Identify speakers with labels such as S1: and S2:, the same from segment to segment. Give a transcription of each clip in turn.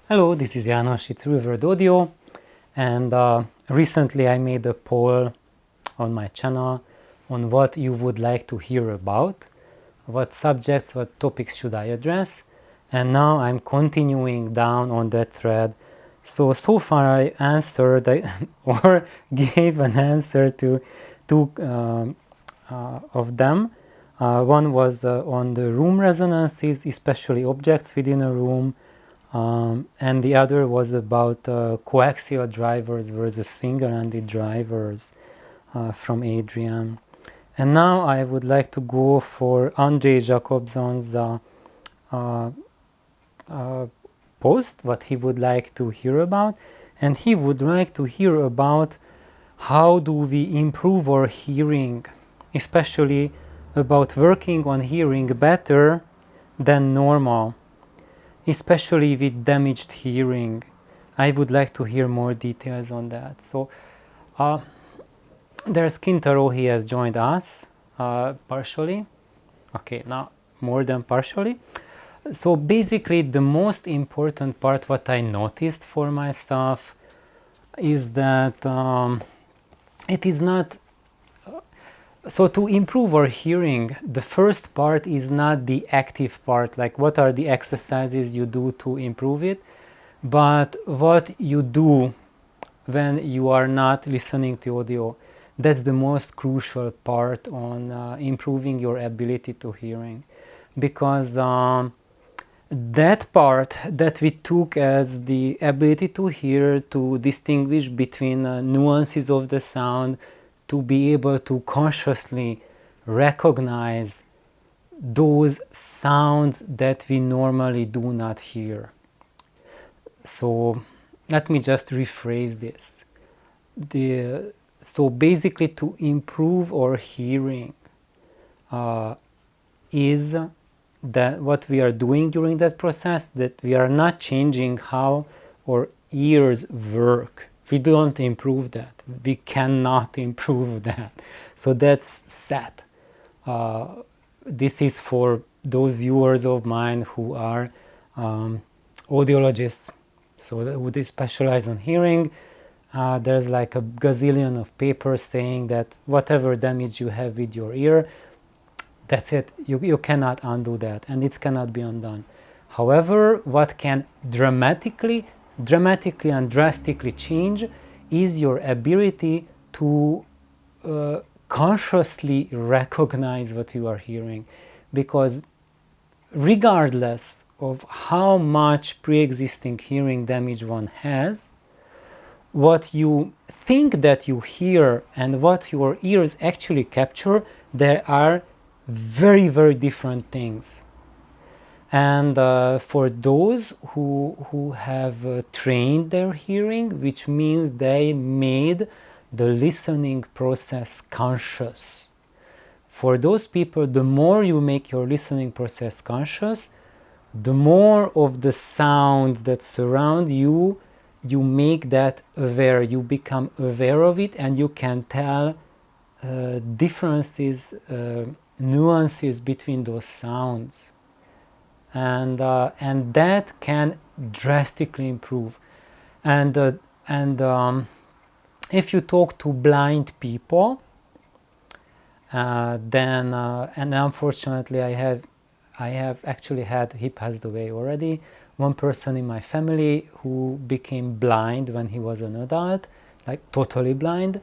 S1: Hello, this is János, it's Rivered Audio, and recently I made a poll on my channel on what you would like to hear about, what subjects, what topics should I address, and now I'm continuing down on that thread. So far I answered or gave an answer to two of them. One was on the room resonances, especially objects within a room, and the other was about coaxial drivers versus single-handed drivers from Adrian. And now I would like to go for Andre Jacobson's post, what he would like to hear about. And he would like to hear about how do we improve our hearing, especially about working on hearing better than normal, especially with damaged hearing. I would like to hear more details on that. So there's Kintaro, he has joined us partially. Okay, now more than partially. So basically the most important part what I noticed for myself is that it is not so to improve our hearing, the first part is not the active part, like what are the exercises you do to improve it, but what you do when you are not listening to audio. That's the most crucial part on improving your ability to hearing, because that part that we took as the ability to hear, to distinguish between nuances of the sound, to be able to consciously recognize those sounds that we normally do not hear. So let me just rephrase this. So basically to improve our hearing is that what we are doing during that process, that we are not changing how our ears work. We don't improve that. We cannot improve that. So that's set. This is for those viewers of mine who are audiologists, so they specialize on hearing. There's like a gazillion of papers saying that whatever damage you have with your ear, that's it. You cannot undo that, and it cannot be undone. However, what can dramatically and drastically change is your ability to consciously recognize what you are hearing, because regardless of how much pre-existing hearing damage one has, what you think that you hear and what your ears actually capture, there are very, very different things. And for those who have trained their hearing, which means they made the listening process conscious. For those people, the more you make your listening process conscious, the more of the sounds that surround you, you make that aware. You become aware of it, and you can tell differences, nuances between those sounds. And that can drastically improve. And if you talk to blind people, then and unfortunately I have actually had, he passed away already, one person in my family who became blind when he was an adult, like totally blind.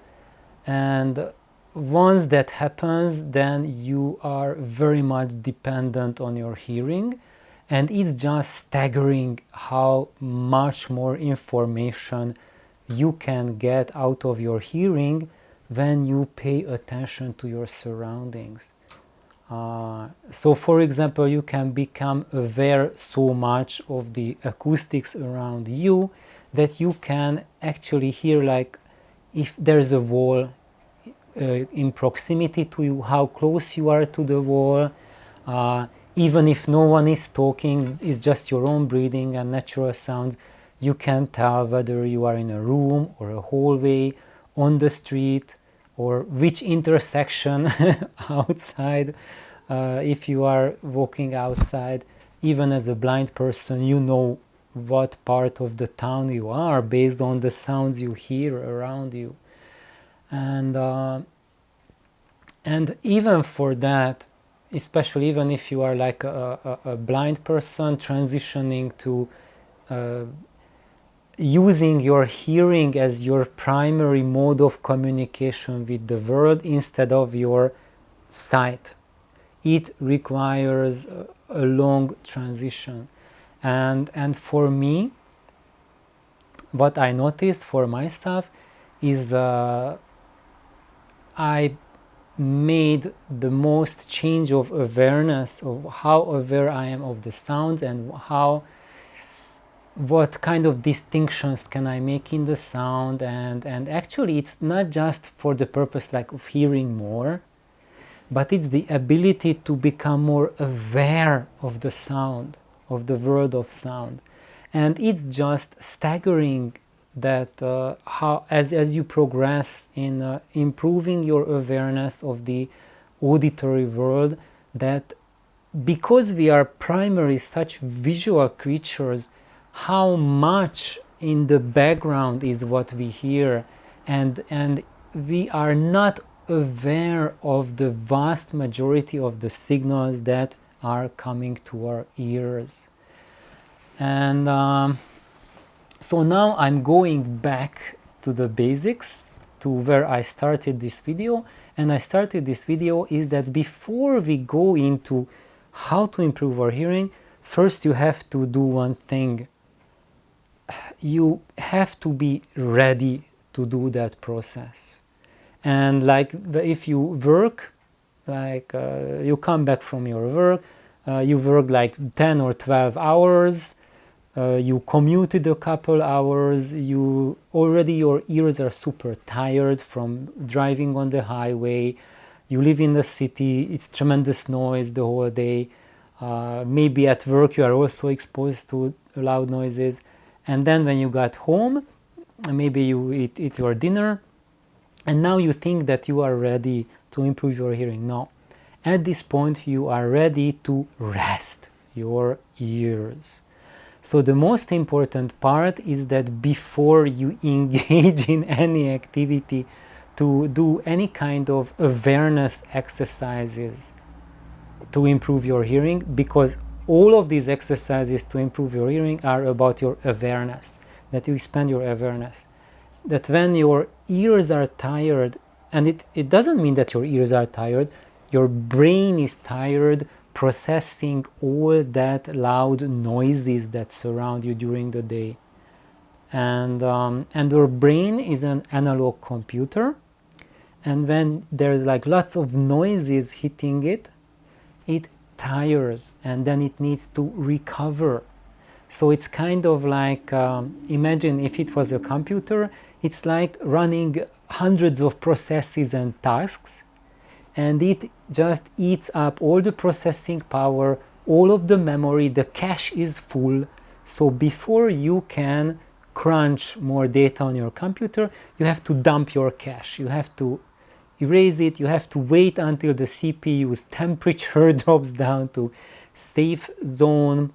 S1: And once that happens, then you are very much dependent on your hearing, and it's just staggering how much more information you can get out of your hearing when you pay attention to your surroundings. So for example, you can become aware so much of the acoustics around you that you can actually hear, like if there's a wall in proximity to you, how close you are to the wall. Even if no one is talking, it's just your own breathing and natural sounds, you can tell whether you are in a room or a hallway, on the street, or which intersection outside. If you are walking outside, even as a blind person, you know what part of the town you are based on the sounds you hear around you. And even for that, especially even if you are like a blind person transitioning to using your hearing as your primary mode of communication with the world instead of your sight, it requires a long transition. And for me, what I noticed for myself is I made the most change of awareness of how aware I am of the sounds and what kind of distinctions can I make in the sound, and actually it's not just for the purpose like of hearing more, but it's the ability to become more aware of the sound, of the world of sound. And it's just staggering that how as you progress in improving your awareness of the auditory world, that because we are primarily such visual creatures, how much in the background is what we hear, and we are not aware of the vast majority of the signals that are coming to our ears. And so now I'm going back to the basics, to where I started this video. And I started this video is that before we go into how to improve our hearing, first you have to do one thing. You have to be ready to do that process. And like if you work, like you come back from your work, you work like 10 or 12 hours, you commuted a couple hours, your ears are super tired from driving on the highway, you live in the city, it's tremendous noise the whole day, maybe at work you are also exposed to loud noises, and then when you got home, maybe you eat your dinner, and now you think that you are ready to improve your hearing. No, at this point you are ready to rest your ears. So the most important part is that before you engage in any activity, to do any kind of awareness exercises to improve your hearing, because all of these exercises to improve your hearing are about your awareness, that you expand your awareness. That when your ears are tired, and it doesn't mean that your ears are tired, your brain is tired processing all that loud noises that surround you during the day. And your brain is an analog computer, and when there's like lots of noises hitting it, it tires, and then it needs to recover. So it's kind of like, imagine if it was a computer, it's like running hundreds of processes and tasks, and it just eats up all the processing power, all of the memory, the cache is full. So before you can crunch more data on your computer, you have to dump your cache, you have to erase it, you have to wait until the CPU's temperature drops down to safe zone,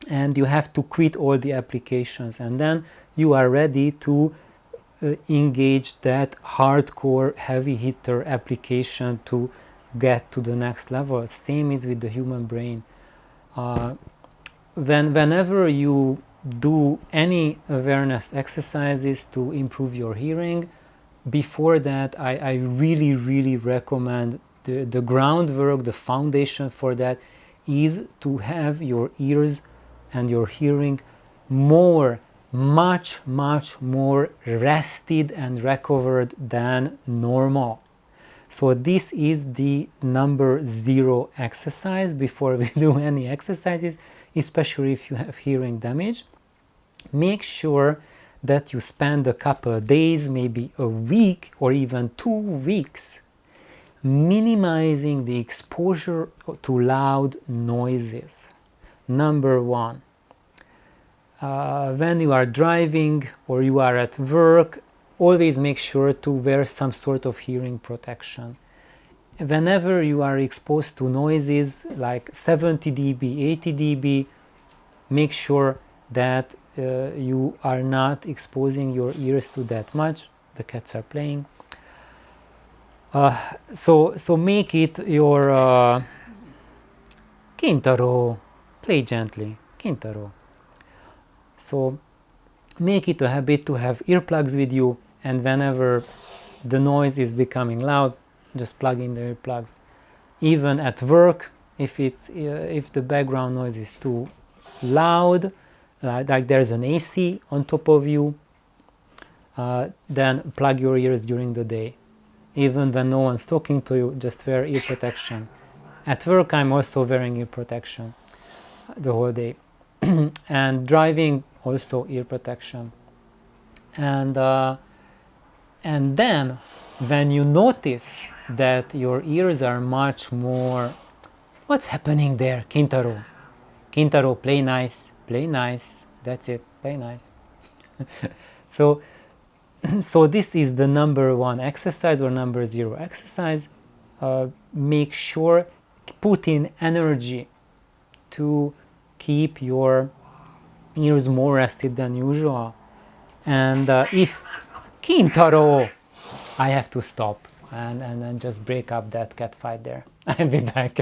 S1: and you have to quit all the applications, and then you are ready to engage that hardcore heavy hitter application to get to the next level. Same is with the human brain. Whenever you do any awareness exercises to improve your hearing, before that I really recommend the groundwork, the foundation for that is to have your ears and your hearing much more rested and recovered than normal. So this is the number 0 exercise before we do any exercises, especially if you have hearing damage. Make sure that you spend a couple of days, maybe a week or even 2 weeks, minimizing the exposure to loud noises. Number 1. When you are driving or you are at work, always make sure to wear some sort of hearing protection. Whenever you are exposed to noises like 70 dB, 80 dB, make sure that you are not exposing your ears to that much. The cats are playing. So make it your Kintaro, play gently, Kintaro. So make it a habit to have earplugs with you, and whenever the noise is becoming loud, just plug in the earplugs. Even at work, if the background noise is too loud, like there's an AC on top of you, then plug your ears during the day. Even when no one's talking to you, just wear ear protection. At work, I'm also wearing ear protection the whole day. And driving, also ear protection. And then when you notice that your ears are much more, what's happening there, Kintaro? Kintaro, play nice, that's it, play nice. So this is the number 1 exercise, or number 0 exercise. Make sure, put in energy to keep your ears more rested than usual. And if Kintaro, I have to stop and just break up that cat fight there. I'll be back.